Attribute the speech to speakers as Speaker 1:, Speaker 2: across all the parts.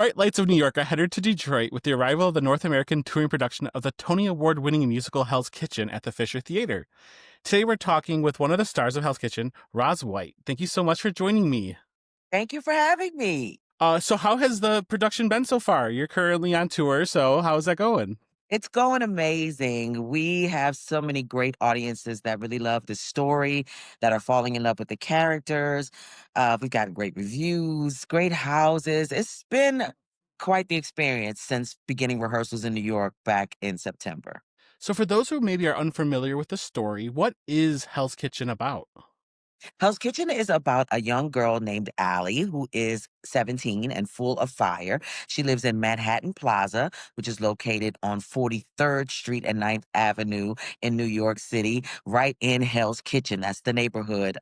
Speaker 1: Bright Lights of New York are headed to Detroit with the arrival of the North American touring production of the Tony Award winning musical Hell's Kitchen at the Fisher Theater. Today we're talking with one of the stars of Hell's Kitchen, Roz White. Thank you so much for joining me.
Speaker 2: Thank you for having me.
Speaker 1: So how has the production been so far? You're currently on tour, so how's that going?
Speaker 2: It's going amazing. We have so many great audiences that really love the story, that are falling in love with the characters. We've got great reviews, great houses. It's been quite the experience since beginning rehearsals in New York back in September.
Speaker 1: So for those who maybe are unfamiliar with the story, what is Hell's Kitchen about?
Speaker 2: Hell's Kitchen is about a young girl named Allie who is 17 and full of fire. She lives in Manhattan Plaza, which is located on 43rd Street and 9th Avenue in New York City, right in Hell's Kitchen. That's the neighborhood.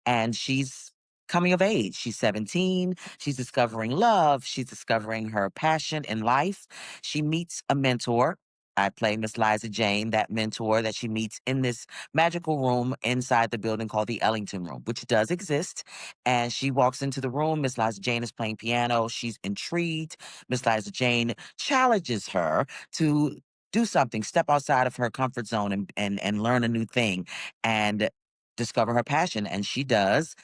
Speaker 2: And she's coming of age. She's 17. She's discovering love. She's discovering her passion in life. She meets a mentor. I play Miss Liza Jane, that mentor that she meets in this magical room inside the building called the Ellington Room, which does exist. And she walks into the room. Miss Liza Jane is playing piano. She's intrigued. Miss Liza Jane challenges her to do something, step outside of her comfort zone and learn a new thing and discover her passion. And she does.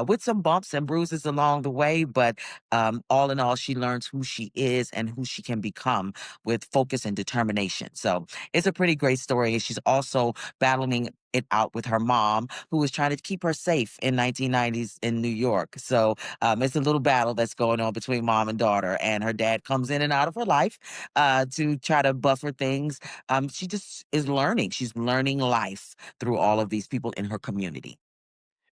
Speaker 2: With some bumps and bruises along the way, but all in all, she learns who she is and who she can become with focus and determination. So it's a pretty great story. She's also battling it out with her mom, who was trying to keep her safe in 1990s in New York. So it's a little battle that's going on between mom and daughter, and her dad comes in and out of her life to try to buffer things. She just is learning. She's learning life through all of these people in her community.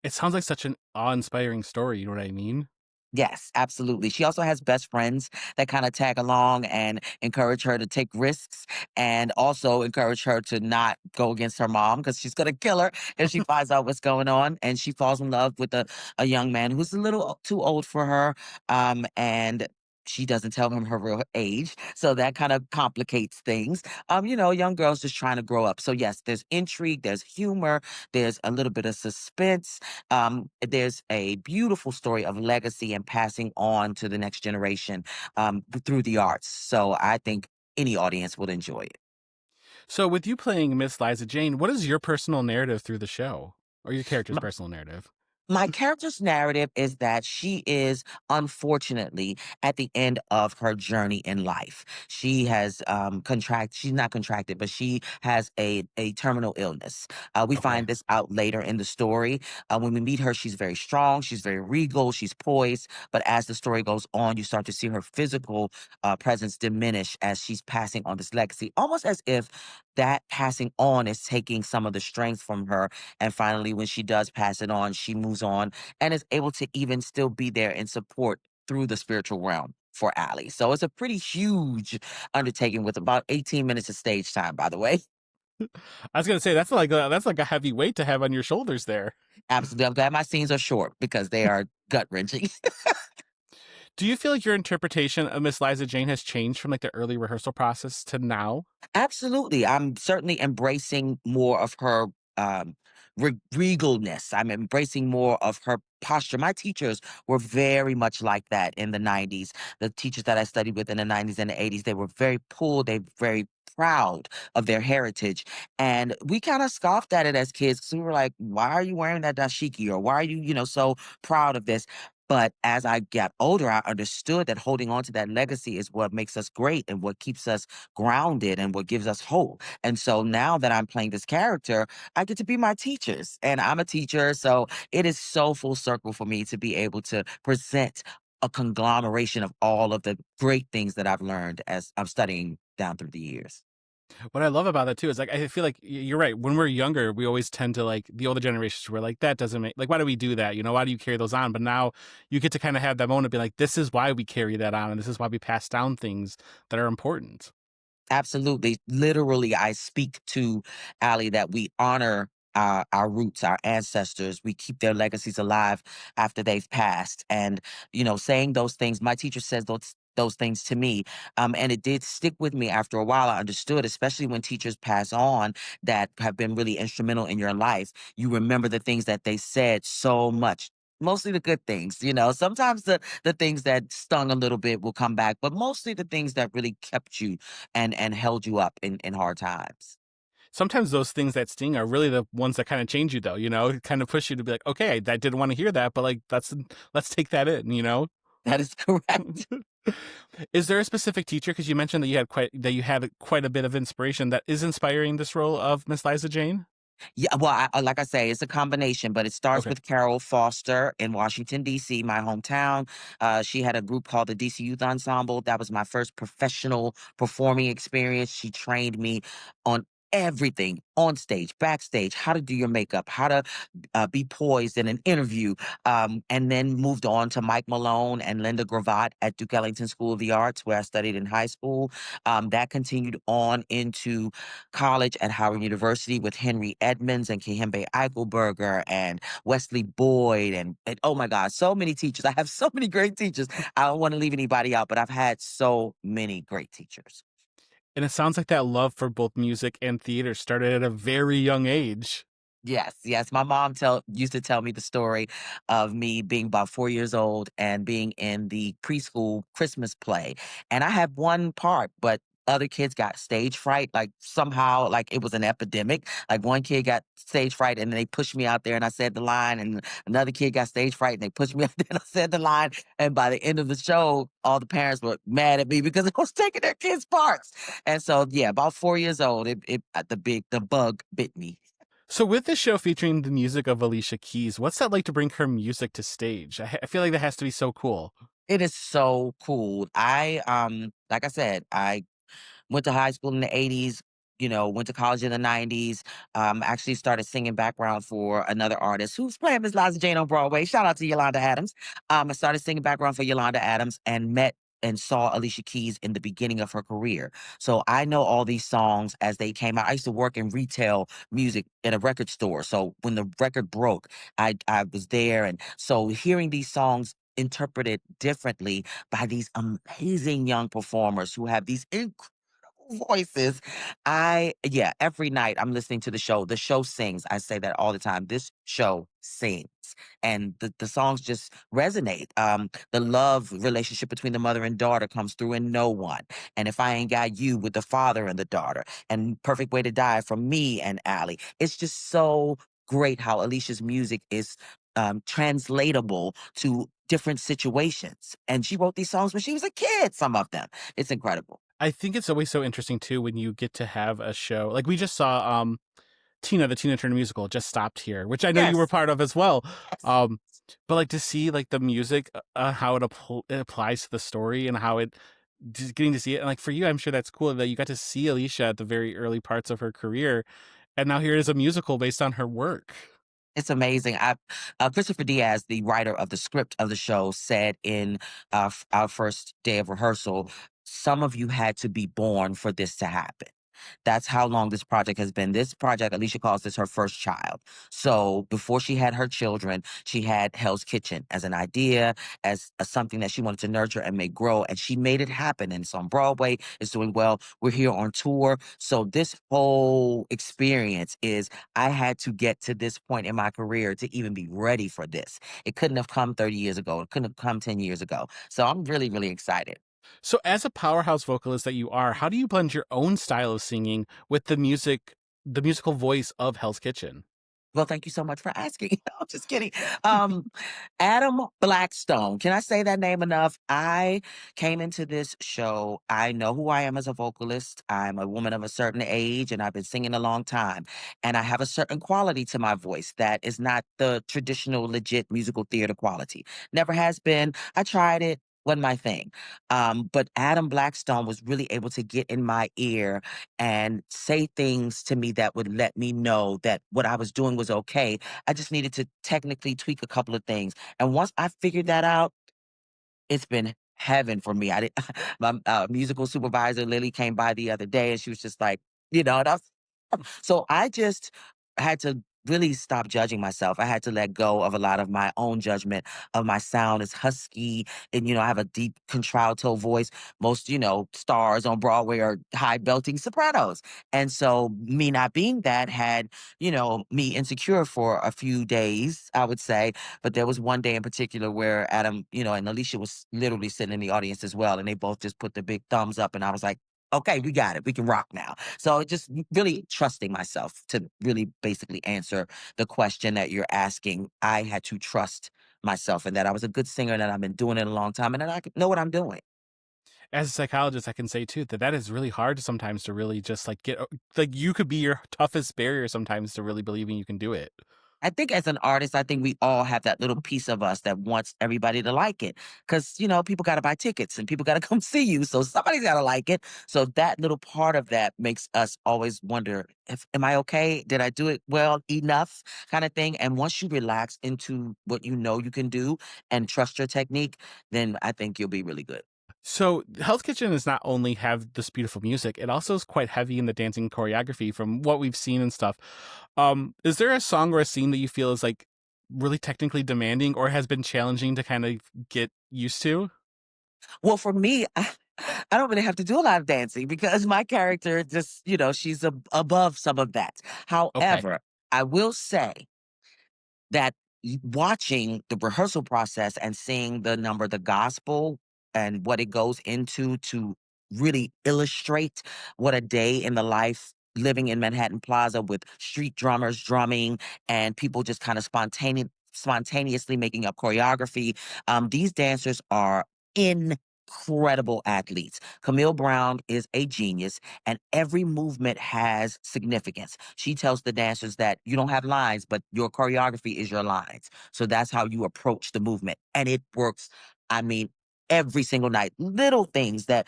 Speaker 1: It sounds like such an awe-inspiring story, you know what I mean?
Speaker 2: Yes, absolutely. She also has best friends that kind of tag along and encourage her to take risks and also encourage her to not go against her mom because she's going to kill her if she finds out what's going on. And she falls in love with a young man who's a little too old for her. And she doesn't tell him her real age. So that kind of complicates things. Young girls just trying to grow up. So, yes, there's intrigue, there's humor, there's a little bit of suspense. There's a beautiful story of legacy and passing on to the next generation through the arts. So I think any audience will enjoy it.
Speaker 1: So with you playing Miss Liza Jane, what is your personal narrative through the show? Or your character's
Speaker 2: My,
Speaker 1: personal narrative?
Speaker 2: my character's narrative is that she is unfortunately at the end of her journey in life. She has she's not contracted, but she has a terminal illness. We
Speaker 1: Okay.
Speaker 2: find this out later in the story. When we meet her, she's very strong, she's very regal, she's poised. But as the story goes on, you start to see her physical presence diminish as she's passing on this legacy, almost as if that passing on is taking some of the strength from her. And finally, when she does pass it on, she moves on and is able to even still be there in support through the spiritual realm for Allie. So it's a pretty huge undertaking with about 18 minutes of stage time, by the way.
Speaker 1: I was gonna say that's like a heavy weight to have on your shoulders there.
Speaker 2: Absolutely. I'm glad my scenes are short because they are gut wrenching.
Speaker 1: Do you feel like your interpretation of Miss Liza Jane has changed from like the early rehearsal process to now?
Speaker 2: Absolutely. I'm certainly embracing more of her regalness. I'm embracing more of her posture. My teachers were very much like that in the 90s. The teachers that I studied with in the 90s and the 80s, they were very they very proud of their heritage. And we kind of scoffed at it as kids. So we were like, why are you wearing that dashiki? Or why are you, so proud of this? But as I got older, I understood that holding on to that legacy is what makes us great and what keeps us grounded and what gives us hope. And so now that I'm playing this character, I get to be my teachers and I'm a teacher. So it is so full circle for me to be able to present a conglomeration of all of the great things that I've learned as I'm studying down through the years.
Speaker 1: What I love about that too is like I feel like you're right. When we're younger, we always tend to like the older generations were like that doesn't make like why do we do that? You know, why do you carry those on? But now you get to kind of have that moment of be like, this is why we carry that on, and this is why we pass down things that are important.
Speaker 2: Absolutely. Literally, I speak to Ali that we honor our roots, our ancestors. We keep their legacies alive after they've passed. And, saying those things, my teacher says those things to me. And it did stick with me after a while. I understood, especially when teachers pass on that have been really instrumental in your life. You remember the things that they said so much. Mostly the good things, Sometimes the things that stung a little bit will come back, but mostly the things that really kept you and held you up in hard times.
Speaker 1: Sometimes those things that sting are really the ones that kind of change you, though. Kind of push you to be like, okay, I didn't want to hear that, but like let's take that in.
Speaker 2: That is correct.
Speaker 1: Is there a specific teacher? Because you mentioned that you had quite a bit of inspiration that is inspiring this role of Miss Liza Jane.
Speaker 2: Yeah, well, like I say, it's a combination, but it starts
Speaker 1: Okay.
Speaker 2: with Carol Foster in Washington, D.C., my hometown. She had a group called the DC Youth Ensemble. That was my first professional performing experience. She trained me on everything on stage, backstage, how to do your makeup, how to be poised in an interview, and then moved on to Mike Malone and Linda Gravatt at Duke Ellington School of the Arts, where I studied in high school. That continued on into college at Howard University with Henry Edmonds and Kehembe Eichelberger and Wesley Boyd and oh my God, so many teachers. I have so many great teachers. I don't want to leave anybody out, but I've had so many great teachers.
Speaker 1: And it sounds like that love for both music and theater started at a very young age.
Speaker 2: Yes, yes. My mom used to tell me the story of me being about 4 years old and being in the preschool Christmas play. And I had one part, but other kids got stage fright. Like somehow, like it was an epidemic. Like one kid got stage fright and they pushed me out there and I said the line, and another kid got stage fright and they pushed me out there and I said the line. And by the end of the show, all the parents were mad at me because I was taking their kids' parts. And so, yeah, about 4 years old, the bug bit me.
Speaker 1: So with this show featuring the music of Alicia Keys, what's that like to bring her music to stage? I feel like that has to be so cool.
Speaker 2: It is so cool. Like I said, I went to high school in the '80s, went to college in the '90s. Actually started singing background for another artist who's playing Miss Liza Jane on Broadway. Shout out to Yolanda Adams. I started singing background for Yolanda Adams and met and saw Alicia Keys in the beginning of her career. So I know all these songs as they came out. I used to work in retail music in a record store. So when the record broke, I was there. And so hearing these songs interpreted differently by these amazing young performers who have these voices. Yeah, every night I'm listening to the show. The show sings. I say that all the time. This show sings. And the songs just resonate. The love relationship between the mother and daughter comes through in No One. And If I Ain't Got You with the father and the daughter. And Perfect Way to Die from me and Allie. It's just so great how Alicia's music is translatable to different situations. And she wrote these songs when she was a kid, some of them. It's incredible.
Speaker 1: I think it's always so interesting too when you get to have a show like we just saw. The Tina Turner musical just stopped here, which I know you were
Speaker 2: Yes.
Speaker 1: part of as well.
Speaker 2: Yes.
Speaker 1: Um, but like to see like the music, how it applies to the story and how it just getting to see it. And like for you, I'm sure that's cool that you got to see Alicia at the very early parts of her career, and now here is a musical based on her work.
Speaker 2: It's amazing. Christopher Diaz, the writer of the script of the show, said in our first day of rehearsal, some of you had to be born for this to happen. That's how long this project has been. This project, Alicia calls this her first child. So before she had her children, she had Hell's Kitchen as an idea, as something that she wanted to nurture and make grow. And she made it happen. And it's on Broadway. It's doing well. We're here on tour. So this whole experience is I had to get to this point in my career to even be ready for this. It couldn't have come 30 years ago. It couldn't have come 10 years ago. So I'm really, really excited.
Speaker 1: So, as a powerhouse vocalist that you are, how do you blend your own style of singing with the musical voice of Hell's Kitchen?
Speaker 2: Well, thank you so much for asking. I'm just kidding. Um, Adam Blackstone. Can I say that name enough? I came into this show. I know who I am as a vocalist. I'm a woman of a certain age and I've been singing a long time. And I have a certain quality to my voice that is not the traditional, legit musical theater quality. Never has been. I tried it. Wasn't my thing. But Adam Blackstone was really able to get in my ear and say things to me that would let me know that what I was doing was okay. I just needed to technically tweak a couple of things. And once I figured that out, it's been heaven for me. I did my musical supervisor Lily came by the other day and she was just like, and so I just had to really stop judging myself. I had to let go of a lot of my own judgment of my sound is husky and I have a deep contralto voice. Most, stars on Broadway are high belting sopranos. And so me not being that had, me insecure for a few days, I would say. But there was one day in particular where Adam, and Alicia was literally sitting in the audience as well. And they both just put the big thumbs up. And I was like, okay, we got it. We can rock now. So just really trusting myself to really basically answer the question that you're asking. I had to trust myself and that I was a good singer and that I've been doing it a long time and that I know what I'm doing.
Speaker 1: As a psychologist, I can say too that that is really hard sometimes to really just like like you could be your toughest barrier sometimes to really believing you can do it.
Speaker 2: I think as an artist, I think we all have that little piece of us that wants everybody to like it. Cause, people got to buy tickets and people got to come see you. So somebody's got to like it. So that little part of that makes us always wonder if, am I okay? Did I do it well enough kind of thing? And once you relax into what you know you can do and trust your technique, then I think you'll be really good.
Speaker 1: So Hell's Kitchen is not only have this beautiful music, it also is quite heavy in the dancing choreography from what we've seen and stuff. Is there a song or a scene that you feel is like really technically demanding or has been challenging to kind of get used to?
Speaker 2: Well, for me, I don't really have to do a lot of dancing because my character just, she's above some of that.
Speaker 1: Okay.
Speaker 2: However, I will say that watching the rehearsal process and seeing the number, the gospel, and what it goes into to really illustrate what a day in the life living in Manhattan Plaza with street drummers drumming and people just kind of spontaneously making up choreography. These dancers are incredible athletes. Camille Brown is a genius, and every movement has significance. She tells the dancers that you don't have lines, but your choreography is your lines. So that's how you approach the movement. And it works. I mean, every single night. Little things that,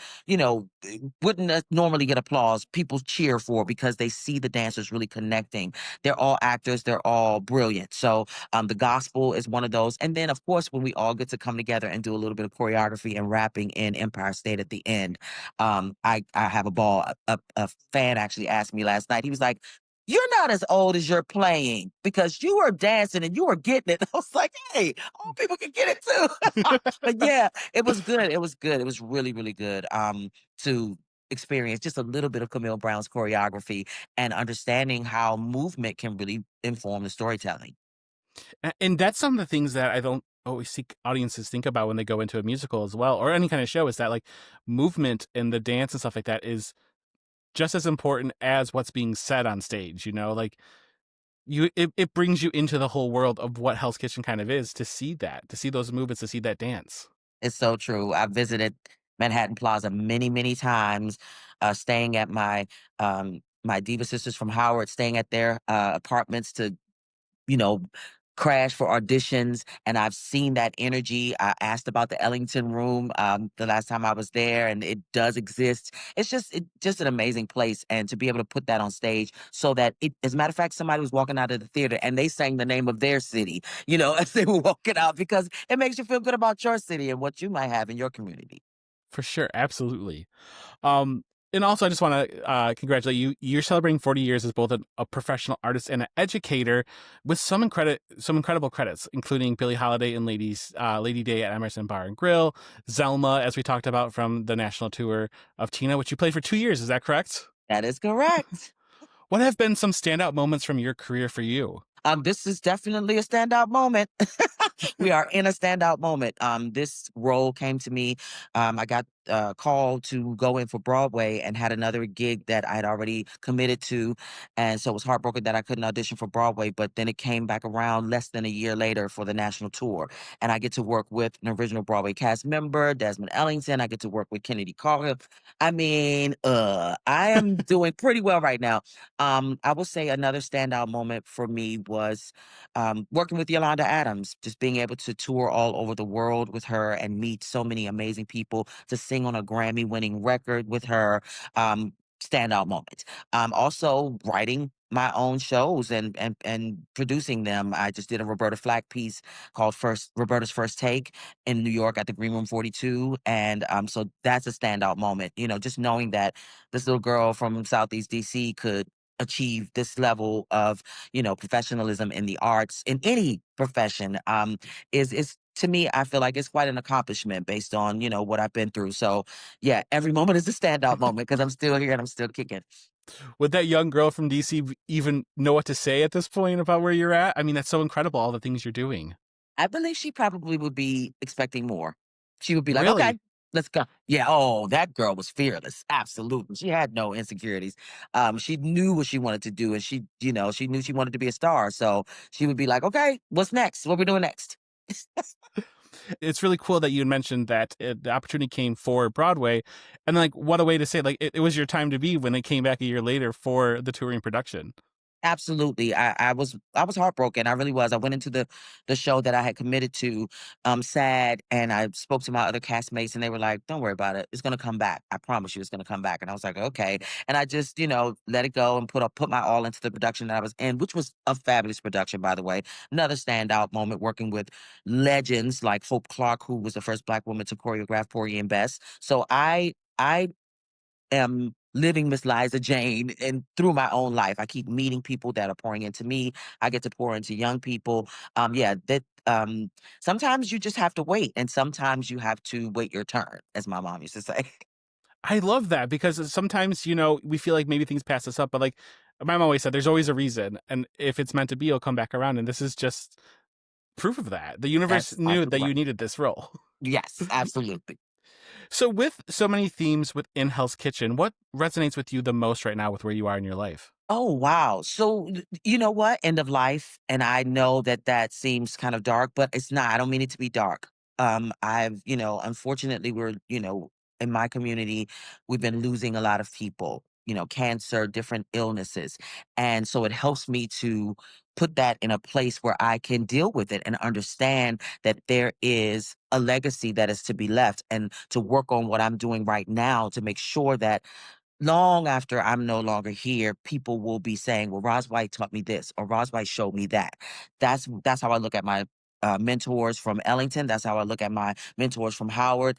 Speaker 2: wouldn't normally get applause, people cheer for because they see the dancers really connecting. They're all actors, they're all brilliant. So the gospel is one of those. And then, of course, when we all get to come together and do a little bit of choreography and rapping in Empire State at the end, I have a ball. A fan actually asked me last night. He was like, "You're not as old as you're playing because you were dancing and you were getting it." I was like, "Hey, old people can get it too." But yeah, it was good. It was good. It was really, really good. To experience just a little bit of Camille Brown's choreography and understanding how movement can really inform the storytelling.
Speaker 1: And that's some of the things that I don't always see audiences think about when they go into a musical as well, or any kind of show, is that like movement and the dance and stuff like that is just as important as what's being said on stage, like it brings you into the whole world of what Hell's Kitchen kind of is to see that, to see those movements, to see that dance.
Speaker 2: It's so true. I visited Manhattan Plaza many, many times, staying at my diva sisters from Howard, staying at their apartments to you know, crash for auditions, and I've seen that energy. I asked about the Ellington Room the last time I was there, and it does exist. It's just an amazing place, and to be able to put that on stage so that as a matter of fact, somebody was walking out of the theater and they sang the name of their city, as they were walking out because it makes you feel good about your city and what you might have in your community.
Speaker 1: For sure, absolutely. Um, and also, I just want to congratulate you. You're celebrating 40 years as both a professional artist and an educator, with some incredible credits, including Billie Holiday and Lady Day at Emerson Bar and Grill, Zelma, as we talked about from the national tour of Tina, which you played for 2 years. Is that correct?
Speaker 2: That is correct.
Speaker 1: What have been some standout moments from your career for you?
Speaker 2: This is definitely a standout moment. We are in a standout moment. This role came to me. I got called to go in for Broadway and had another gig that I had already committed to. And so was heartbroken that I couldn't audition for Broadway. But then it came back around less than a year later for the national tour. And I get to work with an original Broadway cast member, Desmond Ellington. I get to work with Kennedy Carter. I mean, I am doing pretty well right now. I will say another standout moment for me was working with Yolanda Adams, just being able to tour all over the world with her and meet so many amazing people, to sing on a Grammy winning record with her. Standout moment. Also writing my own shows and producing them. I just did a Roberta Flack piece called First Roberta's First Take in New York at the Green Room 42. And so that's a standout moment. Just knowing that this little girl from Southeast DC could achieve this level of, professionalism in the arts in any profession, is to me, I feel like it's quite an accomplishment based on, what I've been through. So yeah, every moment is a standout moment because I'm still here and I'm still kicking.
Speaker 1: Would that young girl from DC even know what to say at this point about where you're at? I mean, that's so incredible, all the things you're doing.
Speaker 2: I believe she probably would be expecting more. She would be like,
Speaker 1: Really?
Speaker 2: "Okay, let's go." Yeah, oh, that girl was fearless. Absolutely. She had no insecurities. She knew what she wanted to do and she knew she wanted to be a star. So she would be like, "Okay, what's next? What we doing next?"
Speaker 1: It's really cool that you had mentioned that the opportunity came for Broadway, and like, what a way to say, like, it was your time to be when it came back a year later for the touring production.
Speaker 2: Absolutely. I was heartbroken. I really was. I went into the show that I had committed to, sad, and I spoke to my other castmates and they were like, "Don't worry about it. It's gonna come back. I promise you it's gonna come back." And I was like, "Okay." And I just, let it go and put my all into the production that I was in, which was a fabulous production, by the way. Another standout moment working with legends like Hope Clark, who was the first Black woman to choreograph Porgy and Bess. So I am living Miss Liza Jane and through my own life. I keep meeting people that are pouring into me. I get to pour into young people. Yeah, that sometimes you just have to wait and sometimes you have to wait your turn, as my mom used to say.
Speaker 1: I love that because sometimes, we feel like maybe things pass us up, but like my mom always said, there's always a reason. And if it's meant to be, it'll come back around. And this is just proof of that. The universe
Speaker 2: That's
Speaker 1: knew that
Speaker 2: absolutely
Speaker 1: you
Speaker 2: right.
Speaker 1: needed this role.
Speaker 2: Yes, absolutely.
Speaker 1: So, with so many themes within Hell's Kitchen, what resonates with you the most right now with where you are in your life?
Speaker 2: Oh, wow. So, you know what? End of life. And I know that that seems kind of dark, but it's not. I don't mean it to be dark. Unfortunately, in my community, we've been losing a lot of people, cancer, different illnesses. And so it helps me to put that in a place where I can deal with it and understand that there is a legacy that is to be left and to work on what I'm doing right now to make sure that long after I'm no longer here, people will be saying, "Well, Roz White taught me this," or "Roz White showed me that." That's how I look at my mentors from Ellington. That's how I look at my mentors from Howard.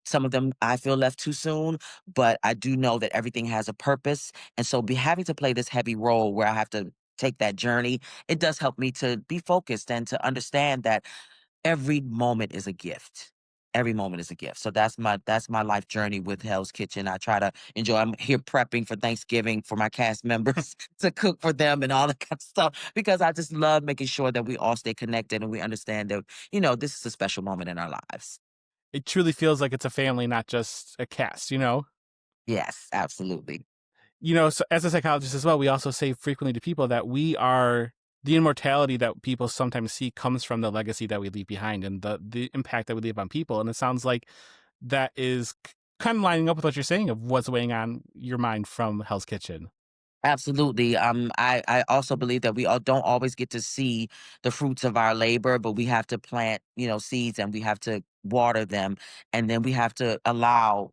Speaker 2: Some of them I feel left too soon, but I do know that everything has a purpose, and so be having to play this heavy role where I have to take that journey. It does help me to be focused and to understand that every moment is a gift. Every moment is a gift. So that's my life journey with Hell's Kitchen. I try to enjoy. I'm here prepping for Thanksgiving for my cast members to cook for them and all that kind of stuff because I just love making sure that we all stay connected and we understand that, this is a special moment in our lives.
Speaker 1: It truly feels like it's a family, not just a cast, you know?
Speaker 2: Yes, absolutely.
Speaker 1: So as a psychologist as well, we also say frequently to people that we are the immortality that people sometimes see comes from the legacy that we leave behind and the impact that we leave on people. And it sounds like that is kind of lining up with what you're saying of what's weighing on your mind from Hell's Kitchen.
Speaker 2: Absolutely. I also believe that we all don't always get to see the fruits of our labor, but we have to plant, seeds and we have to water them. And then we have to allow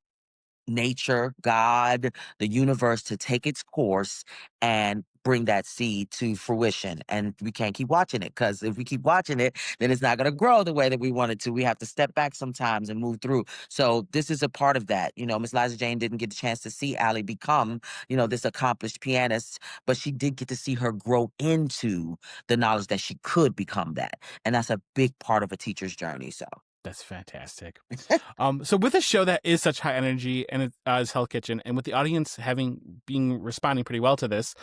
Speaker 2: nature, God, the universe to take its course and bring that seed to fruition. And we can't keep watching it because if we keep watching it, then it's not going to grow the way that we want it to. We have to step back sometimes and move through. So this is a part of that. Miss Liza Jane didn't get the chance to see Allie become, this accomplished pianist, but she did get to see her grow into the knowledge that she could become that. And that's a big part of a teacher's journey. So
Speaker 1: That's fantastic. So with a show that is such high energy and it is Hell Kitchen, and with the audience being responding pretty well to this,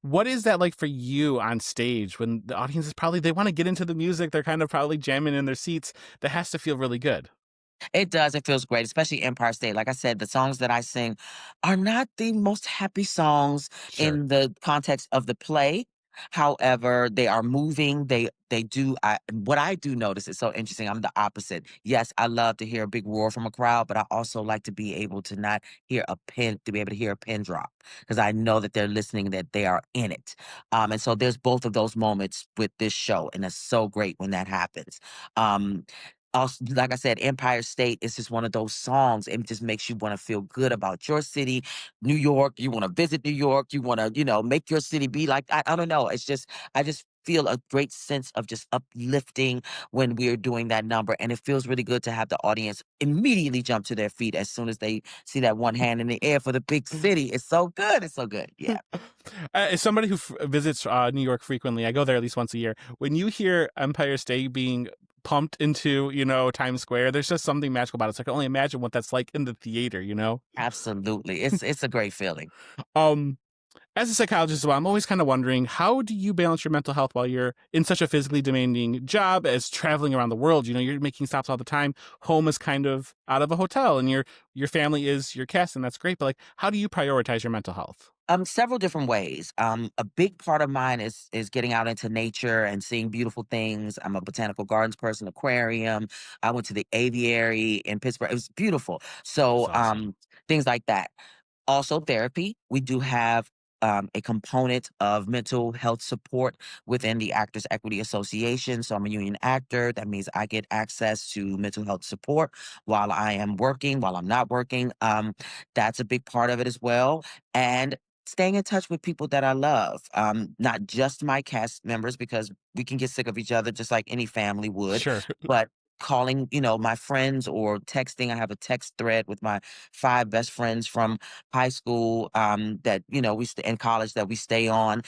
Speaker 1: what is that like for you on stage when the audience is probably they want to get into the music, they're kind of probably jamming in their seats. That has to feel really good.
Speaker 2: it does. It feels great, especially Empire State. Like I said, the songs that I sing are not the most happy songs
Speaker 1: Sure.
Speaker 2: in the context of the play. However, they are moving. They do. What I do notice is so interesting. I'm the opposite. Yes, I love to hear a big roar from a crowd, but I also like to be able to not hear a pin, to be able to hear a pin drop because I know that they're listening, that they are in it. And so there's both of those moments with this show, and it's so great when that happens. Um, Also, like I said, Empire State is just one of those songs. It just makes you want to feel good about your city, New York. You want to visit New York. You want to, make your city be like, I don't know. It's just, I just feel a great sense of just uplifting when we're doing that number, and it feels really good to have the audience immediately jump to their feet as soon as they see that one hand in the air for the big city. It's so good. It's so good. Yeah.
Speaker 1: As somebody who visits New York frequently, I go there at least once a year. When you hear Empire State being pumped into, Times Square, there's just something magical about it. So I can only imagine what that's like in the theater.
Speaker 2: Absolutely. It's a great feeling.
Speaker 1: Um, as a psychologist as well, I'm always kind of wondering, how do you balance your mental health while you're in such a physically demanding job as traveling around the world? You're making stops all the time. Home is kind of out of a hotel, and your family is your cast, and that's great. But like, how do you prioritize your mental health?
Speaker 2: Several different ways. A big part of mine is getting out into nature and seeing beautiful things. I'm a botanical gardens person, aquarium. I went to the aviary in Pittsburgh. It was beautiful.
Speaker 1: That's
Speaker 2: So
Speaker 1: awesome.
Speaker 2: things like that. Also, therapy. We do have a component of mental health support within the Actors Equity Association. So I'm a union actor. That means I get access to mental health support while I am working, while I'm not working. That's a big part of it as well. And staying in touch with people that I love, not just my cast members, because we can get sick of each other just like any family would,
Speaker 1: Sure.
Speaker 2: but calling, my friends or texting. I have a text thread with my 5 best friends from high school, that, we stay in college that we stay on,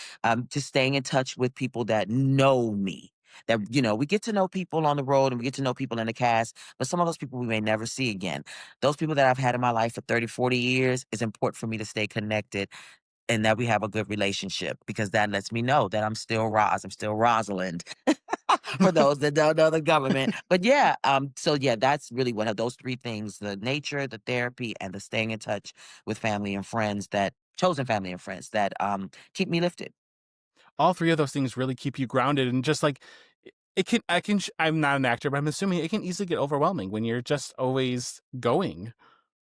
Speaker 2: just staying in touch with people that know me. That, we get to know people on the road and we get to know people in the cast, but some of those people we may never see again. Those people that I've had in my life for 30, 40 years, is important for me to stay connected and that we have a good relationship because that lets me know that I'm still Roz, I'm still Rosalind. For those that don't know the government. But yeah, so yeah, that's really what those 3 things, the nature, the therapy, and the staying in touch with family and friends that chosen family and friends that keep me lifted.
Speaker 1: All three of those things really keep you grounded, and just like I'm not an actor, but I'm assuming it can easily get overwhelming when you're just always going.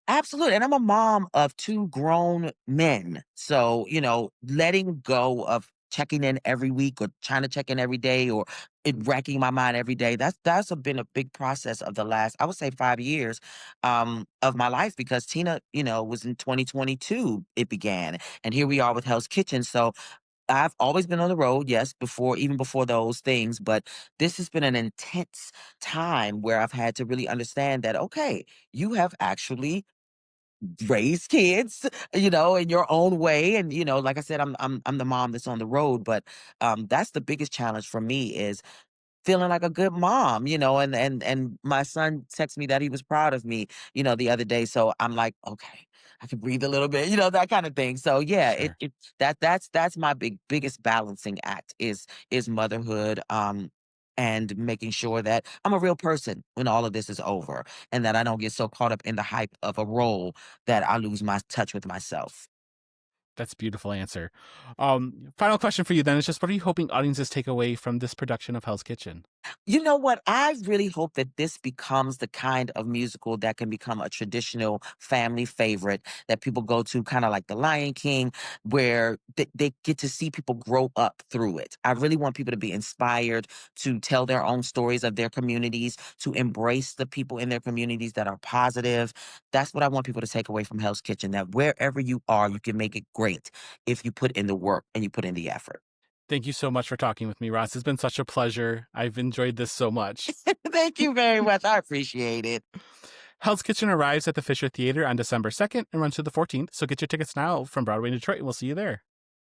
Speaker 2: Absolutely. And I'm a mom of 2 grown men. So, letting go of checking in every week or trying to check in every day or it racking my mind every day. Been a big process of the last, I would say 5 years of my life because Tina, was in 2022 it began. And here we are with Hell's Kitchen. So I've always been on the road, yes, even before those things, but this has been an intense time where I've had to really understand that, okay, you have actually raise kids, in your own way. And, like I said, I'm the mom that's on the road, but that's the biggest challenge for me is feeling like a good mom, and my son texted me that he was proud of me, the other day. So I'm like, okay, I can breathe a little bit, that kind of thing. So yeah,
Speaker 1: Sure.
Speaker 2: that's my biggest balancing act is motherhood, and making sure that I'm a real person when all of this is over and that I don't get so caught up in the hype of a role that I lose my touch with myself.
Speaker 1: That's a beautiful answer. Final question for you then is just, what are you hoping audiences take away from this production of Hell's Kitchen?
Speaker 2: You know what? I really hope that this becomes the kind of musical that can become a traditional family favorite that people go to, kind of like The Lion King, where they get to see people grow up through it. I really want people to be inspired to tell their own stories of their communities, to embrace the people in their communities that are positive. That's what I want people to take away from Hell's Kitchen, that wherever you are, you can make it great if you put in the work and you put in the effort.
Speaker 1: Thank you so much for talking with me, Ross. It's been such a pleasure. I've enjoyed this so much.
Speaker 2: Thank you very much. I appreciate it.
Speaker 1: Hell's Kitchen arrives at the Fisher Theater on December 2nd and runs through the 14th, so get your tickets now from Broadway in Detroit, and we'll see you there.